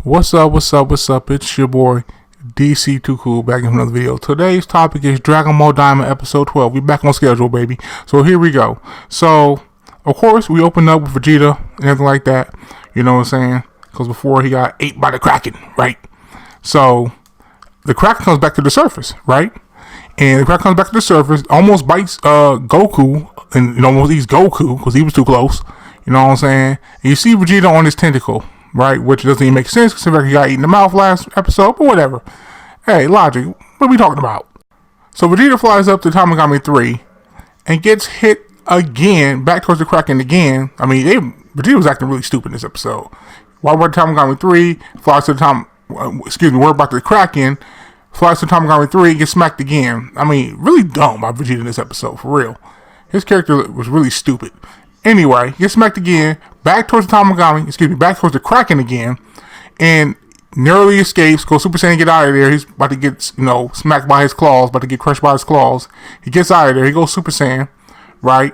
What's up, It's your boy DC Too Cool back in another video. Today's topic is Dragonball Daima episode 12. We back on schedule, baby. So here we go. So, of course, we opened up with Vegeta and everything like that. You know what I'm saying? Because before he got ate by the Kraken, right? So, the Kraken comes back to the surface, right? And the Kraken comes back to the surface, almost bites Goku, and almost eats Goku because he was too close. You know what I'm saying? And you see Vegeta on his tentacle, right? Which doesn't even make sense because he got eaten in the mouth last episode, but whatever. Hey, logic. What are we talking about? So Vegeta flies up to Tamagami 3 and gets hit again, back towards the Kraken again. I mean, Vegeta was acting really stupid in this episode. While we're at Tamagami 3, flies to the we're about to the Kraken, flies to Tamagami 3, gets smacked again. I mean, really dumb by Vegeta in this episode, for real. His character was really stupid. Anyway, gets smacked again, back towards the Kraken again, and narrowly escapes, goes Super Saiyan, get out of there. He's about to get, smacked by his claws, about to get crushed by his claws. He gets out of there, he goes Super Saiyan, right?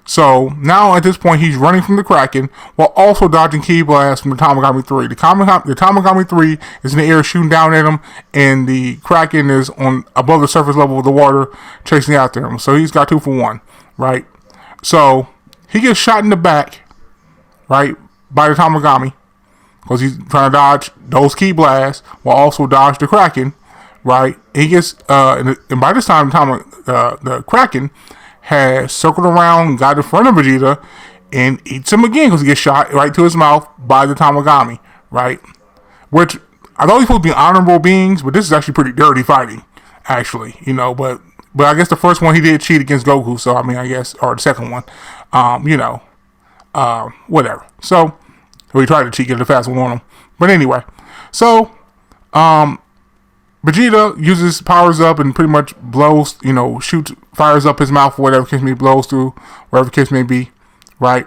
So, now at this point, he's running from the Kraken, while also dodging Ki Blast from the Tamagami 3. The Tamagami 3 is in the air shooting down at him, and the Kraken is above the surface level of the water, chasing after him. So, he's got 2 for 1, right? So, he gets shot in the back, right, by the Tamagami, because he's trying to dodge those Ki Blasts while also dodge the Kraken, right? He gets, and by this time, the Kraken has circled around, got in front of Vegeta, and eats him again because he gets shot right to his mouth by the Tamagami, right? Which, I thought he's supposed to be honorable beings, but this is actually pretty dirty fighting, actually, but I guess the first one he did cheat against Goku, so I mean, I guess, or the second one, whatever. So, he tried to cheat, get the fast one on him. But anyway, so, Vegeta powers up and pretty much blows, fires up his mouth, or whatever case may be, blows through, wherever case may be, right?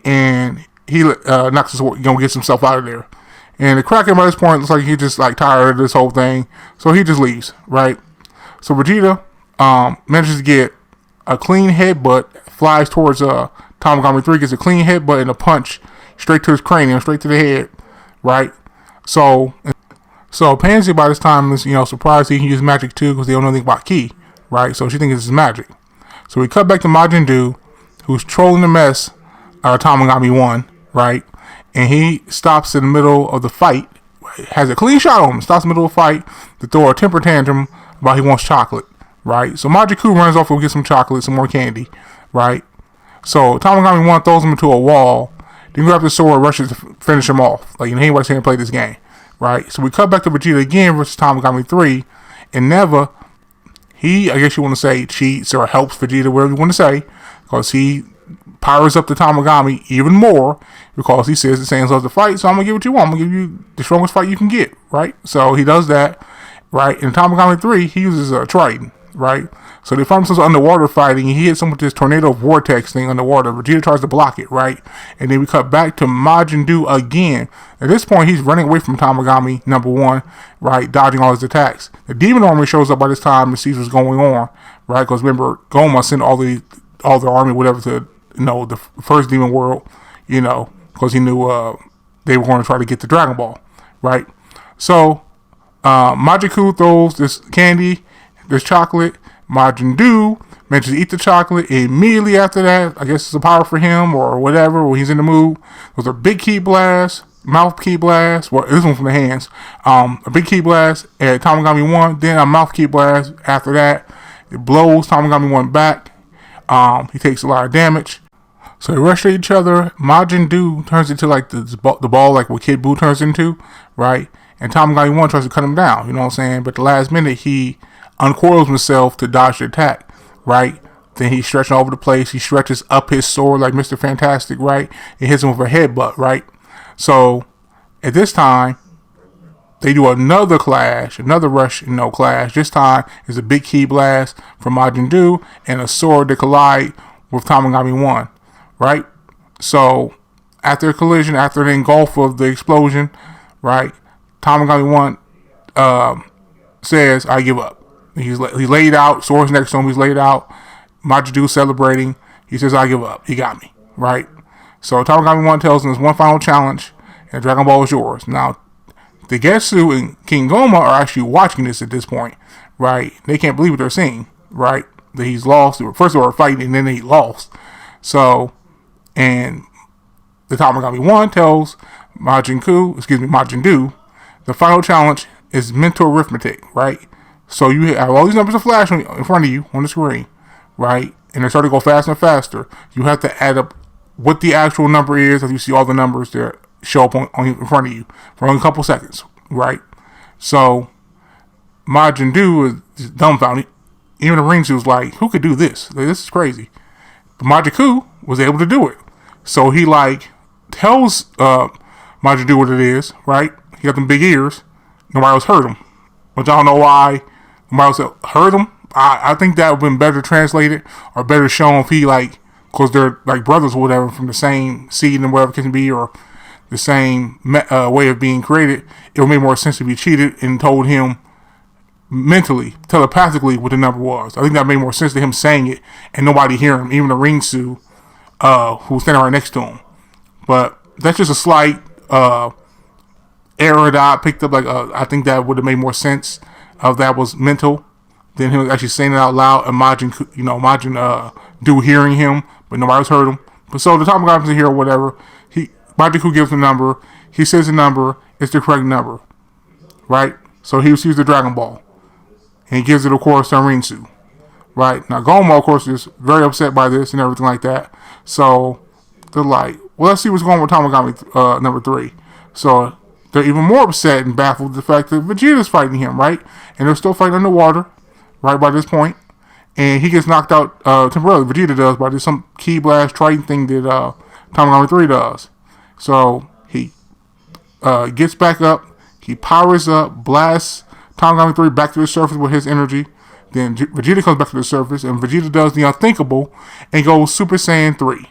And he gets himself out of there. And the Kraken by this point looks like he's just tired of this whole thing, so he just leaves, right? So Vegeta manages to get a clean headbutt, flies towards Tamagami 3, gets a clean headbutt and a punch straight to his cranium, straight to the head, right? So Pansy by this time is, surprised he can use magic too because they don't know anything about Ki, right? So she thinks this is magic. So we cut back to Majin Buu, who's trolling the mess out of Tamagami 1, right? And he stops in the middle of the fight, has a clean shot on him, stops in the middle of the fight to throw a temper tantrum about he wants chocolate, right? So Majin Buu runs off to get some chocolate, some more candy, right? So Tamagami 1 throws him into a wall, then grabs the sword, rushes to finish him off. Anybody's here to play this game, right? So we cut back to Vegeta again versus Tamagami 3, and Neva, I guess you want to say, cheats or helps Vegeta, whatever you want to say, because he powers up the Tamagami even more, because he says the Saiyans love to fight, so I'm going to give what you want. I'm going to give you the strongest fight you can get, right? So he does that, right? In Tamagami 3, he uses a Triton, right? So they find themselves underwater fighting, and he hits him with this tornado vortex thing underwater. Vegeta tries to block it, right? And then we cut back to Majin Buu again. At this point, he's running away from Tamagami number 1, right? Dodging all his attacks. The Demon Army shows up by this time and sees what's going on, right? Because remember, Goma sent all the army, whatever, to, the first Demon World, because he knew they were going to try to get the Dragon Ball, right? So, Majin Buu throws this candy, this chocolate. Majin Buu manages to eat the chocolate. Immediately after that, I guess it's a power for him or whatever, when he's in the mood, was a big Ki Blast, mouth Ki Blast. Well, this one from the hands. A big Ki Blast at Tamagami 1, then a mouth Ki Blast after that. It blows Tamagami 1 back. He takes a lot of damage. So they rush at each other. Majin Buu turns into the ball what Kid Buu turns into, right? And Tamagami 1 tries to cut him down, you know what I'm saying? But at the last minute, he uncoils himself to dodge the attack, right? Then he's stretching all over the place. He stretches up his sword like Mr. Fantastic, right? It hits him with a headbutt, right? So at this time, they do another clash, another rush, clash. This time is a big Ki Blast from Majin Buu and a sword that collide with Tamagami 1, right? So after a collision, after the engulf of the explosion, right? Tamagami 1 says, I give up. He's laid out, swords next to him, he's laid out. Majin Buu celebrating. He says, I give up. He got me, right? So Tamagami 1 tells him there's one final challenge, and Dragon Ball is yours. Now, the Getsu and King Goma are actually watching this at this point, right? They can't believe what they're seeing, right? That he's lost. First of all, fighting, and then he lost. So, and the Tamagami 1 tells Majin Du, the final challenge is mental arithmetic, right? So you have all these numbers of flash in front of you on the screen, right? And they start to go faster and faster. You have to add up what the actual number is as you see all the numbers that show up in front of you for only a couple seconds, right? So Majin Du is dumbfounded. Even the Rinsu was like, who could do this? Like, this is crazy. But Majin was able to do it. So he tells Majin Du what it is, right? He got them big ears. Nobody else heard him. Which I don't know why nobody else heard him. I think that would have been better translated or better shown if he because they're like brothers or whatever from the same seed and whatever it can be, or the same way of being created. It would make more sense to be cheated and told him mentally, telepathically, what the number was. I think that made more sense to him saying it and nobody hear him, even the Ringsu, who was standing right next to him. But that's just a slight error that I picked up. I think that would have made more sense if that was mental than him actually saying it out loud and Majin Du hearing him, but nobody else heard him. But so the Tamagami is here or whatever. Majin gives the number. He says the number. It's the correct number, right? So he receives the Dragon Ball, and he gives it, of course, to Rinsu, right? Now Goma, of course, is very upset by this and everything like that. So they're like, well, let's see what's going on with Tamagami number 3. So they're even more upset and baffled with the fact that Vegeta's fighting him, right? And they're still fighting underwater, right, by this point. And he gets knocked out temporarily. Vegeta does, by this some Ki Blast Triton thing that Tamagami 3 does. So he gets back up. He powers up, blasts Tamagami 3 back to the surface with his energy. Then Vegeta comes back to the surface, and Vegeta does the unthinkable and goes Super Saiyan 3.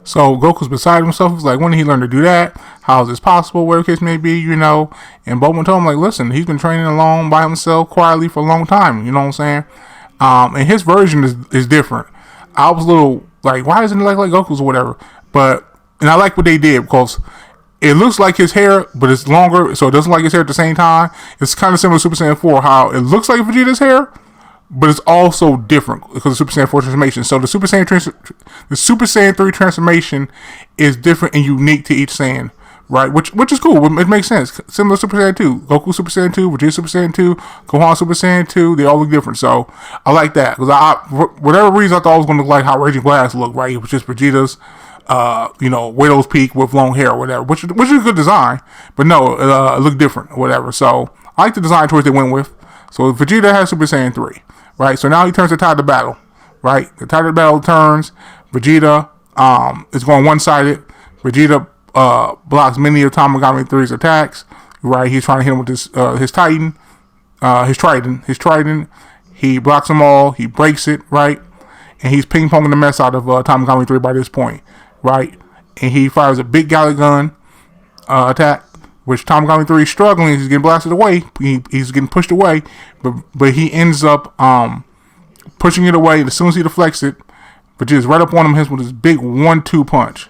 So Goku's beside himself. He's like, when did he learn to do that? How is this possible? Whatever the case may be, And Bulma told him, listen, he's been training alone by himself quietly for a long time. You know what I'm saying? And his version is different. I was a little why isn't it like Goku's or whatever? And I like what they did because it looks like his hair, but it's longer, so it doesn't look like his hair at the same time. It's kind of similar to Super Saiyan 4, how it looks like Vegeta's hair, but it's also different because of Super Saiyan 4 transformation. So the Super Saiyan 3 transformation is different and unique to each Saiyan, right? Which is cool. It makes sense. Similar to Super Saiyan 2. Goku Super Saiyan 2, Vegeta Super Saiyan 2, Gohan Super Saiyan 2, they all look different. So I like that. Because for whatever reason, I thought it was going to look like how Raging Glass looked, right? It was just Vegeta's, Widow's Peak with long hair or whatever, which is a good design. But no, it looked different or whatever. So I like the design choice they went with. So Vegeta has Super Saiyan 3, right? So now he turns the tide of battle, right? The tide of battle turns. Vegeta is going one-sided. Vegeta blocks many of Tamagami 3's attacks, right? He's trying to hit him with his Trident. He blocks them all. He breaks it, right? And he's ping-ponging the mess out of Tamagami 3 by this point, right? And he fires a big Galley Gun attack, which Tamagami 3 is struggling. He's getting blasted away. He's getting pushed away, but he ends up pushing it away. And as soon as he deflects it, Vegeta's right up on him, hits with his big 1-2 punch.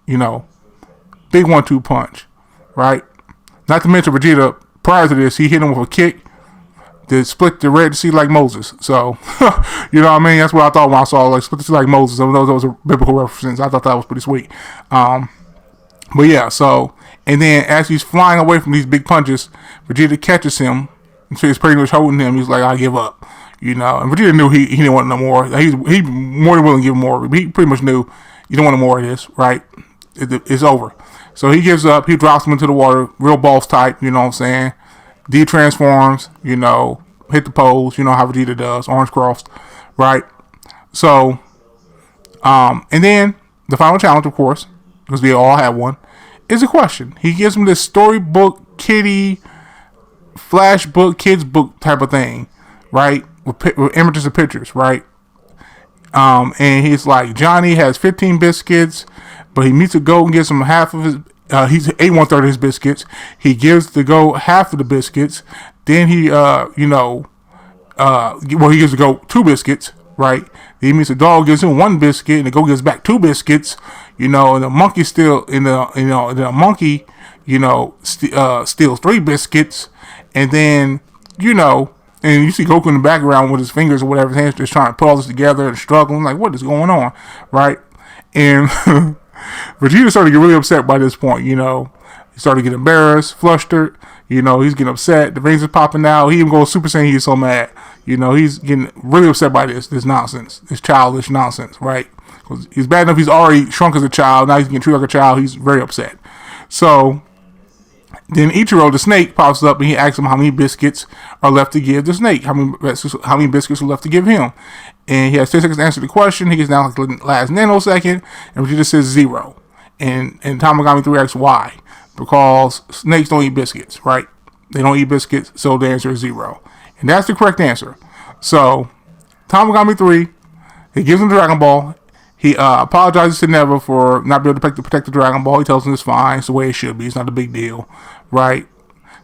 Big 1-2 punch, right? Not to mention Vegeta, prior to this, he hit him with a kick that split the Red Sea like Moses. So, you know what I mean? That's what I thought when I saw, split the sea like Moses. Those are biblical references. I thought that was pretty sweet. But yeah, so, and then as he's flying away from these big punches, Vegeta catches him. So he's pretty much holding him. He's like, I give up. And Vegeta knew he didn't want no more. He more than willing to give him more. He pretty much knew you don't want no more of this, right? It's over. So he gives up. He drops him into the water. Real boss type, you know what I'm saying? De-transforms, hit the pose, how Vegeta does, arms crossed, right? So, and then the final challenge, of course, because we all have one, is a question. He gives him this storybook, kiddie, flashbook, kids book type of thing, right? With images and pictures, right? And he's like, Johnny has 15 biscuits, but he meets a goat and gives him half of his. He's ate 1/3 of his biscuits. He gives the goat half of the biscuits. Then he, he gives the goat 2 biscuits, right? Then he meets a dog, gives him 1 biscuit, and the goat gives back 2 biscuits. And the monkey still, the monkey, steals 3 biscuits, and then, and you see Goku in the background with his fingers or whatever, his hands just trying to put all this together and struggling, like, what is going on, right? And Vegeta started to get really upset by this point, He started to get embarrassed, flustered, he's getting upset, the veins are popping out, he even goes Super Saiyan, he's so mad, he's getting really upset by this nonsense, this childish nonsense, right? Because he's bad enough, he's already shrunk as a child, now he's getting treated like a child, he's very upset. So, then Ichiro, the snake, pops up and he asks him how many biscuits are left to give the snake. How many biscuits are left to give him? And he has 10 seconds to answer the question. He gets down like the last nanosecond, and Vegeta says 0. And Tamagami 3 asks why. Because snakes don't eat biscuits, right? They don't eat biscuits, so the answer is 0. And that's the correct answer. So, Tamagami 3, he gives him the Dragon Ball. He apologizes to Neva for not being able to protect the Dragon Ball. He tells him it's fine. It's the way it should be. It's not a big deal, right?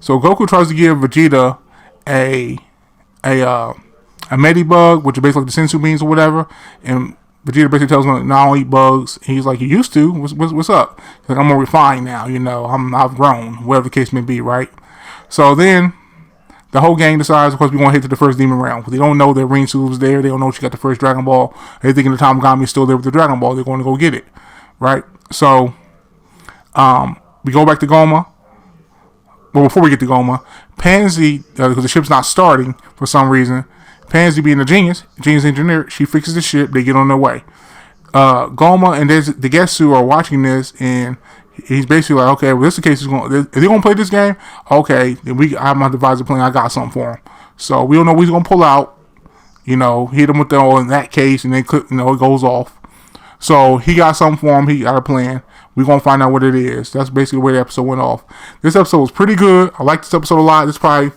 So Goku tries to give Vegeta a Medibug, which is basically like the sensu beans or whatever. And Vegeta basically tells him, no, I don't eat bugs. He's like, you used to? What's up? He's like, I'm more refined now, I've grown, whatever the case may be, right? So then the whole gang decides, of course, we're going to head to the first demon realm. Because they don't know that Rinsu was there. They don't know she got the first Dragon Ball. They're thinking the Tamagami is still there with the Dragon Ball. They're going to go get it. Right? So, we go back to Goma. Well, before we get to Goma, Pansy, because the ship's not starting for some reason, Pansy being a genius engineer, she fixes the ship. They get on their way. Goma and the Getsu are watching this, and he's basically like, okay, well, this is the case. If they're going to play this game, okay, then I'm going to devise a plan. I got something for him. So we don't know what he's going to pull out. Hit him with in that case, and then it goes off. So he got something for him. He got a plan. We're going to find out what it is. That's basically the way the episode went off. This episode was pretty good. I like this episode a lot. This is probably,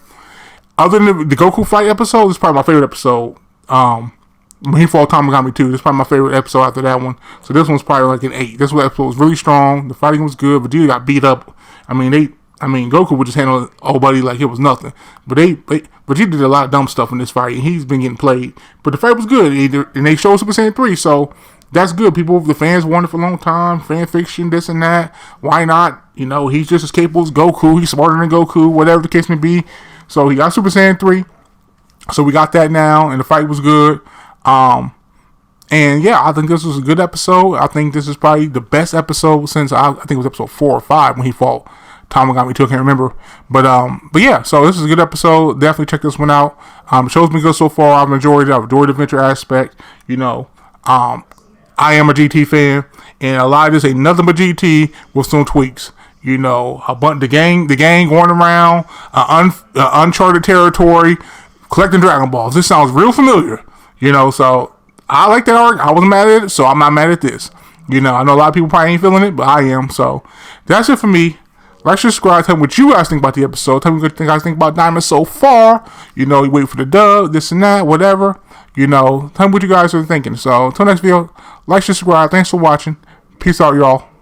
other than the Goku fight episode, this is probably my favorite episode. When he fought Tamagami 2, this is probably my favorite episode after that one. So this one's probably like an 8. This episode was really strong. The fighting was good. Vegeta got beat up. Goku would just handle old buddy like it was nothing. But Vegeta did a lot of dumb stuff in this fight, and he's been getting played. But the fight was good, and they showed Super Saiyan 3, so that's good. The fans wanted for a long time. Fan fiction, this and that. Why not? He's just as capable as Goku. He's smarter than Goku, whatever the case may be. So he got Super Saiyan 3. So we got that now, and the fight was good. And yeah, I think this was a good episode. I think this is probably the best episode since I think it was episode 4 or 5 when he fought Tamagami 2. I can't remember. But yeah, so this is a good episode. Definitely check this one out. The show's been good so far. I've enjoyed it. I've enjoyed the adventure aspect. I am a GT fan, and a lot of this ain't nothing but GT with some tweaks. The gang going around uncharted territory, collecting Dragon Balls. This sounds real familiar. So I like that arc. I wasn't mad at it, so I'm not mad at this. I know a lot of people probably ain't feeling it, but I am. So that's it for me. Like, subscribe, tell me what you guys think about the episode. Tell me what you guys think about Daima so far. You wait for the dub, this and that, whatever. Tell me what you guys are thinking. So until next video, like, subscribe. Thanks for watching. Peace out, y'all.